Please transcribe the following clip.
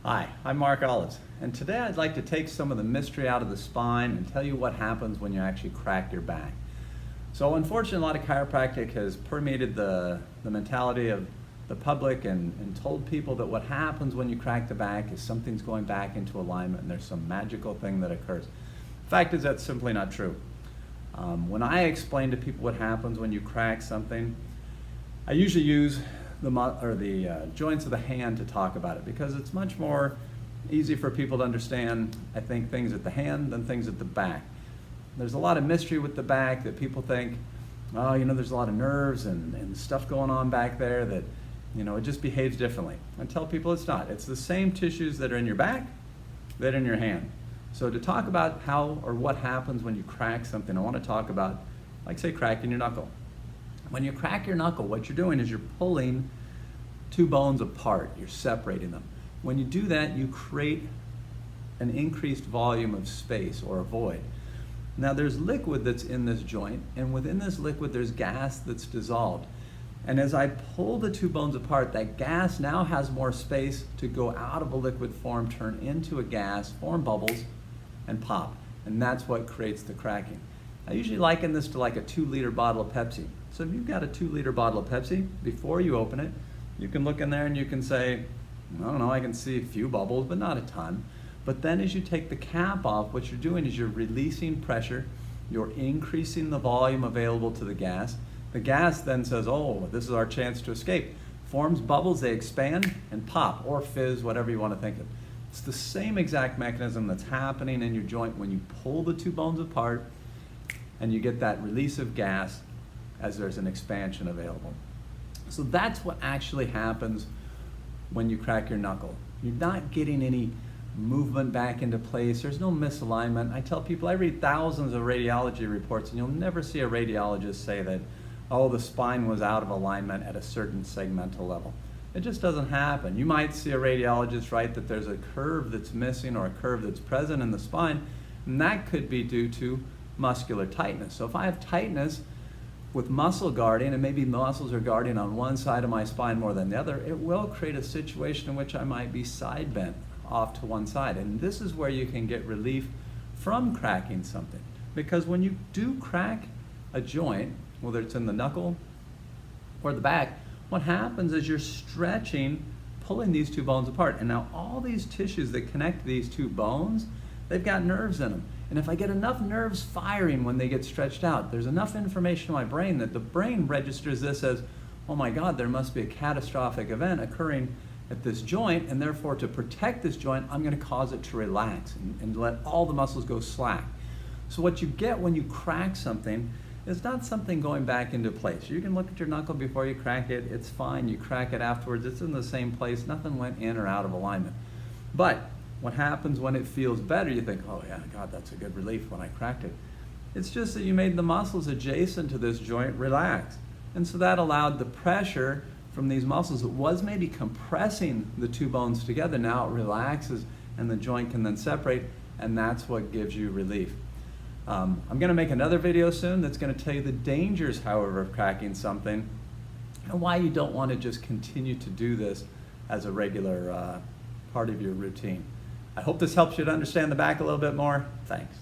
Hi, I'm Mark Olives, and today I'd like to take some of the mystery out of the spine and tell you what happens when you actually crack your back. So unfortunately, a lot of chiropractic has permeated the mentality of the public and told people that what happens when you crack the back is something's going back into alignment and there's some magical thing that occurs. The fact is that's simply not true. When I explain to people what happens when you crack something, I usually use the joints of the hand to talk about it because it's much more easy for people to understand, I think, things at the hand than things at the back. There's a lot of mystery with the back that people think, oh, there's a lot of nerves and stuff going on back there that, it just behaves differently. I tell people it's not. It's the same tissues that are in your back that are in your hand. So to talk about how or what happens when you crack something, I want to talk about, like say, cracking your knuckle. When you crack your knuckle, what you're doing is you're pulling two bones apart. You're separating them. When you do that, you create an increased volume of space or a void. Now there's liquid that's in this joint, and within this liquid there's gas that's dissolved. And as I pull the two bones apart, that gas now has more space to go out of a liquid form, turn into a gas, form bubbles, and pop. And that's what creates the cracking. I usually liken this to like a 2-liter bottle of Pepsi. So if you've got a 2-liter bottle of Pepsi, before you open it, you can look in there and you can say, I don't know, I can see a few bubbles, but not a ton. But then as you take the cap off, what you're doing is you're releasing pressure, you're increasing the volume available to the gas. The gas then says, oh, this is our chance to escape. Forms bubbles, they expand and pop, or fizz, whatever you want to think of. It's the same exact mechanism that's happening in your joint when you pull the two bones apart and you get that release of gas as there's an expansion available. So that's what actually happens when you crack your knuckle. You're not getting any movement back into place. There's no misalignment. I tell people, I read thousands of radiology reports and you'll never see a radiologist say that, oh, the spine was out of alignment at a certain segmental level. It just doesn't happen. You might see a radiologist write that there's a curve that's missing or a curve that's present in the spine, and that could be due to muscular tightness. So if I have tightness with muscle guarding, and maybe muscles are guarding on one side of my spine more than the other, it will create a situation in which I might be side bent off to one side. And this is where you can get relief from cracking something. Because when you do crack a joint, whether it's in the knuckle or the back, what happens is you're stretching, pulling these two bones apart. And now all these tissues that connect these two bones, they've got nerves in them. And if I get enough nerves firing when they get stretched out, there's enough information in my brain that the brain registers this as, oh my God, there must be a catastrophic event occurring at this joint, and therefore to protect this joint, I'm going to cause it to relax and let all the muscles go slack. So what you get when you crack something is not something going back into place. You can look at your knuckle before you crack it, it's fine. You crack it afterwards, it's in the same place, nothing went in or out of alignment. But what happens when it feels better, you think, oh yeah, God, that's a good relief when I cracked it. It's just that you made the muscles adjacent to this joint relax. And so that allowed the pressure from these muscles that was maybe compressing the two bones together, now it relaxes and the joint can then separate, and that's what gives you relief. I'm going to make another video soon that's going to tell you the dangers, however, of cracking something and why you don't want to just continue to do this as a regular part of your routine. I hope this helps you to understand the back a little bit more. Thanks.